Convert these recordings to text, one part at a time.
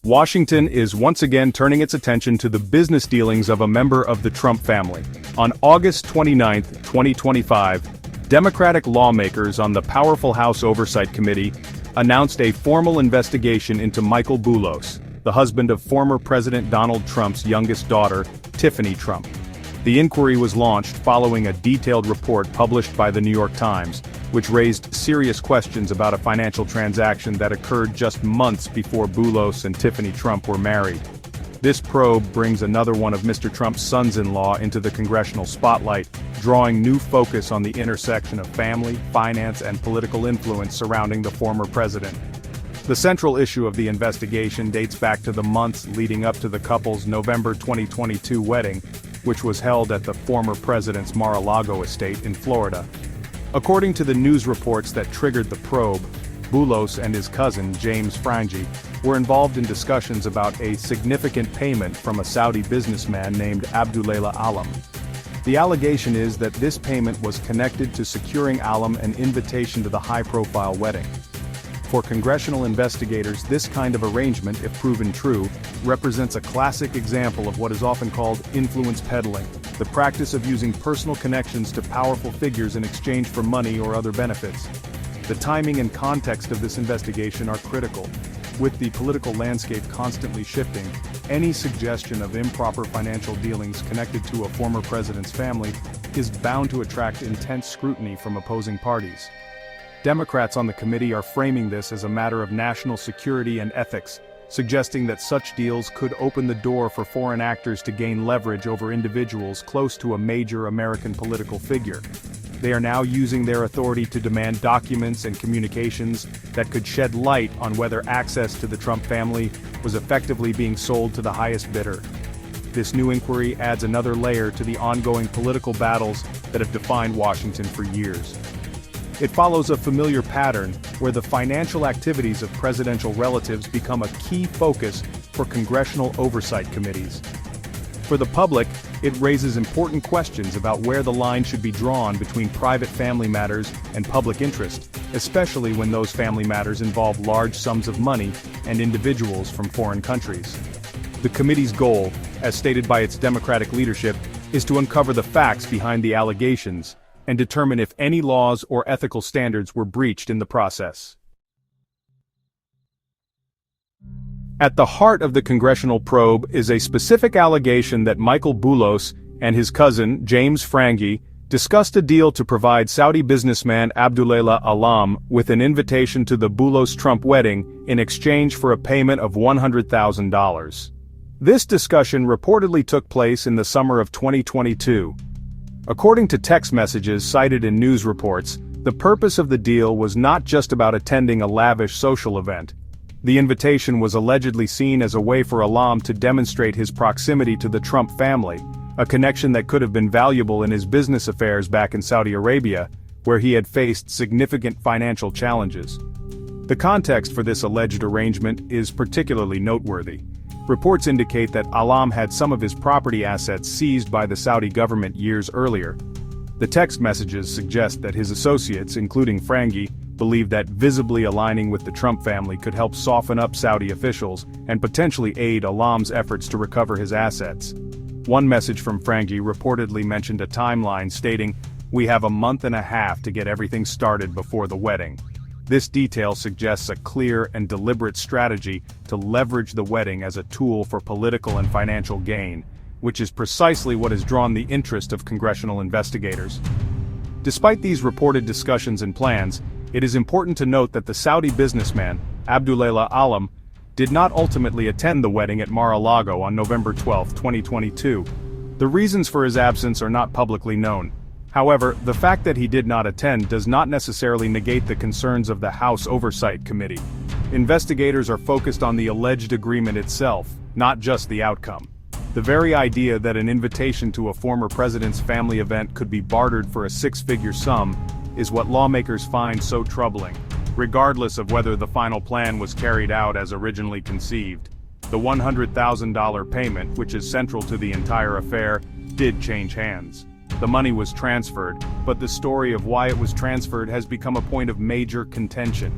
Washington is once again turning its attention to the business dealings of a member of the Trump family. On August 29, 2025, Democratic lawmakers on the powerful House Oversight Committee announced a formal investigation into Michael Boulos, the husband of former President Donald Trump's youngest daughter, Tiffany Trump. The inquiry was launched following a detailed report published by the New York Times, which raised serious questions about a financial transaction that occurred just months before Boulos and Tiffany Trump were married. This probe brings another one of Mr. Trump's sons-in-law into the congressional spotlight, drawing new focus on the intersection of family, finance, and political influence surrounding the former president. The central issue of the investigation dates back to the months leading up to the couple's November 2022 wedding, which was held at the former president's Mar-a-Lago estate in Florida. According to the news reports that triggered the probe, Boulos and his cousin, James Frangi, were involved in discussions about a significant payment from a Saudi businessman named Abdulelah Alam. The allegation is that this payment was connected to securing Alam an invitation to the high-profile wedding. For congressional investigators, this kind of arrangement, if proven true, represents a classic example of what is often called influence peddling, the practice of using personal connections to powerful figures in exchange for money or other benefits. The timing and context of this investigation are critical. With the political landscape constantly shifting, any suggestion of improper financial dealings connected to a former president's family is bound to attract intense scrutiny from opposing parties. Democrats on the committee are framing this as a matter of national security and ethics, suggesting that such deals could open the door for foreign actors to gain leverage over individuals close to a major American political figure. They are now using their authority to demand documents and communications that could shed light on whether access to the Trump family was effectively being sold to the highest bidder. This new inquiry adds another layer to the ongoing political battles that have defined Washington for years. It follows a familiar pattern where the financial activities of presidential relatives become a key focus for congressional oversight committees. For the public, it raises important questions about where the line should be drawn between private family matters and public interest, especially when those family matters involve large sums of money and individuals from foreign countries. The committee's goal, as stated by its Democratic leadership, is to uncover the facts behind the allegations and determine if any laws or ethical standards were breached in the process. At the heart of the congressional probe is a specific allegation that Michael Boulos and his cousin, James Frangi, discussed a deal to provide Saudi businessman Abdulelah Alam with an invitation to the Boulos-Trump wedding in exchange for a payment of $100,000. This discussion reportedly took place in the summer of 2022. According to text messages cited in news reports, the purpose of the deal was not just about attending a lavish social event. The invitation was allegedly seen as a way for Alam to demonstrate his proximity to the Trump family, a connection that could have been valuable in his business affairs back in Saudi Arabia, where he had faced significant financial challenges. The context for this alleged arrangement is particularly noteworthy. Reports indicate that Alam had some of his property assets seized by the Saudi government years earlier. The text messages suggest that his associates, including Frangi, believed that visibly aligning with the Trump family could help soften up Saudi officials and potentially aid Alam's efforts to recover his assets. One message from Frangi reportedly mentioned a timeline stating, "We have a month and a half to get everything started before the wedding." This detail suggests a clear and deliberate strategy to leverage the wedding as a tool for political and financial gain, which is precisely what has drawn the interest of congressional investigators. Despite these reported discussions and plans, it is important to note that the Saudi businessman, Abdulelah Alam, did not ultimately attend the wedding at Mar-a-Lago on November 12, 2022. The reasons for his absence are not publicly known. However, the fact that he did not attend does not necessarily negate the concerns of the House Oversight Committee. Investigators are focused on the alleged agreement itself, not just the outcome. The very idea that an invitation to a former president's family event could be bartered for a six-figure sum is what lawmakers find so troubling, regardless of whether the final plan was carried out as originally conceived. The $100,000 payment, which is central to the entire affair, did change hands. The money was transferred, but the story of why it was transferred has become a point of major contention.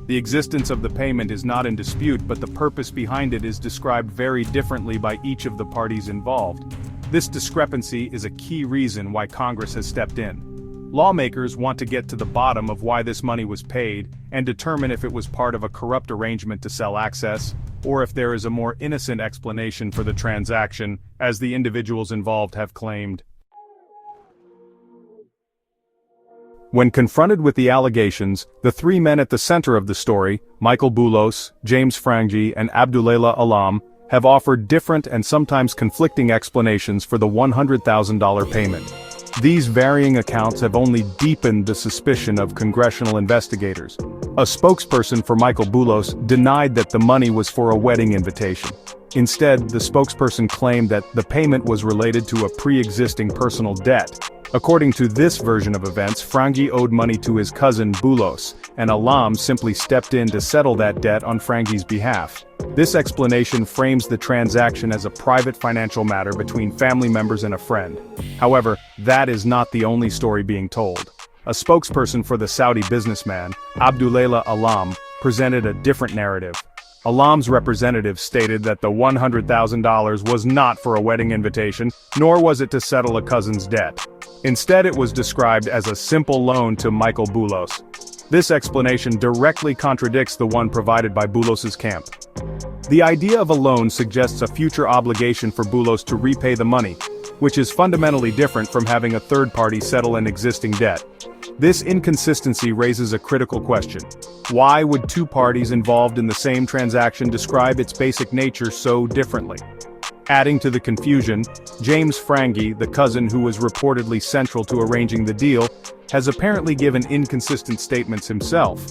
The existence of the payment is not in dispute, but the purpose behind it is described very differently by each of the parties involved. This discrepancy is a key reason why Congress has stepped in. Lawmakers want to get to the bottom of why this money was paid and determine if it was part of a corrupt arrangement to sell access, or if there is a more innocent explanation for the transaction, as the individuals involved have claimed. When confronted with the allegations, the three men at the center of the story, Michael Boulos, James Frangi, and Abdulelah Alam, have offered different and sometimes conflicting explanations for the $100,000 payment. These varying accounts have only deepened the suspicion of congressional investigators. A spokesperson for Michael Boulos denied that the money was for a wedding invitation. Instead, the spokesperson claimed that the payment was related to a pre-existing personal debt. According to this version of events, Frangi owed money to his cousin Boulos, and Alam simply stepped in to settle that debt on Frangi's behalf. This explanation frames the transaction as a private financial matter between family members and a friend. However, that is not the only story being told. A spokesperson for the Saudi businessman, Abdulelah Alam, presented a different narrative. Alam's representative stated that the $100,000 was not for a wedding invitation, nor was it to settle a cousin's debt. Instead, it was described as a simple loan to Michael Boulos. This explanation directly contradicts the one provided by Boulos's camp. The idea of a loan suggests a future obligation for Boulos to repay the money, which is fundamentally different from having a third party settle an existing debt. This inconsistency raises a critical question. Why would two parties involved in the same transaction describe its basic nature so differently? Adding to the confusion, James Frangi, the cousin who was reportedly central to arranging the deal, has apparently given inconsistent statements himself.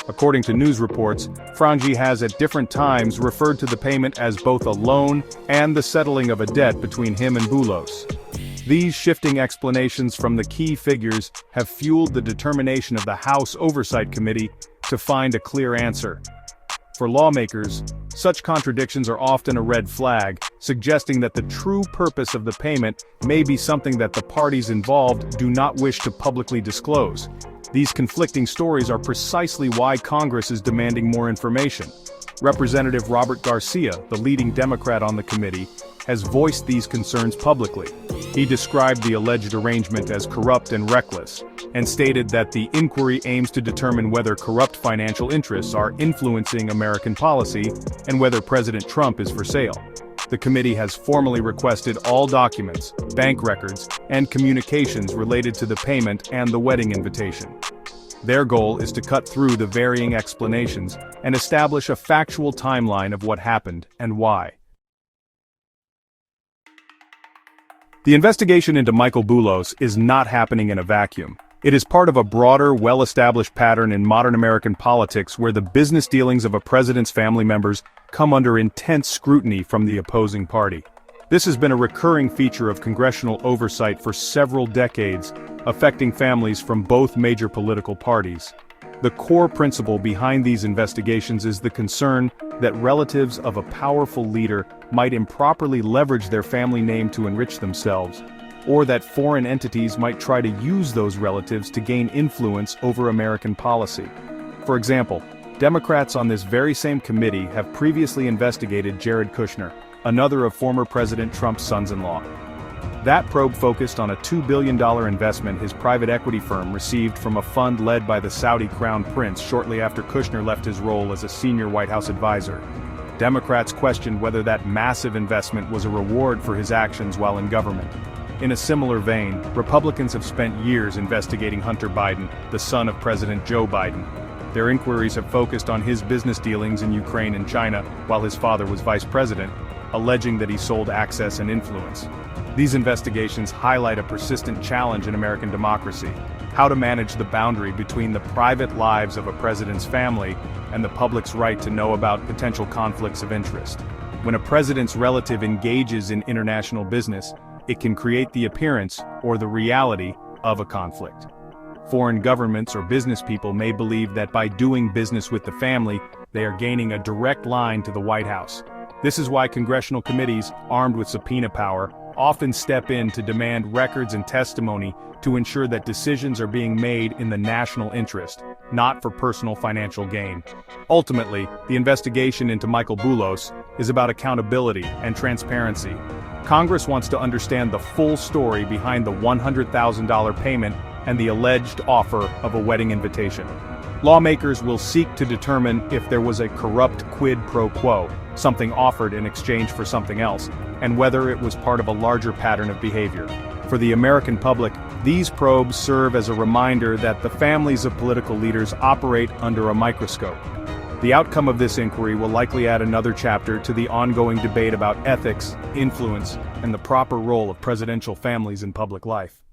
According to news reports, Frangi has at different times referred to the payment as both a loan and the settling of a debt between him and Boulos. These shifting explanations from the key figures have fueled the determination of the House Oversight Committee to find a clear answer. For lawmakers, such contradictions are often a red flag, suggesting that the true purpose of the payment may be something that the parties involved do not wish to publicly disclose. These conflicting stories are precisely why Congress is demanding more information. Representative Robert Garcia, the leading Democrat on the committee, has voiced these concerns publicly. He described the alleged arrangement as corrupt and reckless, and stated that the inquiry aims to determine whether corrupt financial interests are influencing American policy and whether President Trump is for sale. The committee has formally requested all documents, bank records, and communications related to the payment and the wedding invitation. Their goal is to cut through the varying explanations and establish a factual timeline of what happened and why. The investigation into Michael Boulos is not happening in a vacuum. It is part of a broader, well-established pattern in modern American politics where the business dealings of a president's family members come under intense scrutiny from the opposing party. This has been a recurring feature of congressional oversight for several decades, affecting families from both major political parties. The core principle behind these investigations is the concern that relatives of a powerful leader might improperly leverage their family name to enrich themselves, or that foreign entities might try to use those relatives to gain influence over American policy. For example, Democrats on this very same committee have previously investigated Jared Kushner, another of former President Trump's sons-in-law. That probe focused on a $2 billion investment his private equity firm received from a fund led by the Saudi Crown Prince shortly after Kushner left his role as a senior White House advisor. Democrats questioned whether that massive investment was a reward for his actions while in government. In a similar vein, Republicans have spent years investigating Hunter Biden, the son of President Joe Biden. Their inquiries have focused on his business dealings in Ukraine and China while his father was vice president, alleging that he sold access and influence. These investigations highlight a persistent challenge in American democracy: how to manage the boundary between the private lives of a president's family and the public's right to know about potential conflicts of interest. When a president's relative engages in international business, it can create the appearance or the reality of a conflict. Foreign governments or business people may believe that by doing business with the family, they are gaining a direct line to the White House. This is why congressional committees, armed with subpoena power, often step in to demand records and testimony to ensure that decisions are being made in the national interest, not for personal financial gain. Ultimately, the investigation into Michael Boulos is about accountability and transparency. Congress wants to understand the full story behind the $100,000 payment and the alleged offer of a wedding invitation. Lawmakers will seek to determine if there was a corrupt quid pro quo, something offered in exchange for something else, and whether it was part of a larger pattern of behavior. For the American public, these probes serve as a reminder that the families of political leaders operate under a microscope. The outcome of this inquiry will likely add another chapter to the ongoing debate about ethics, influence, and the proper role of presidential families in public life.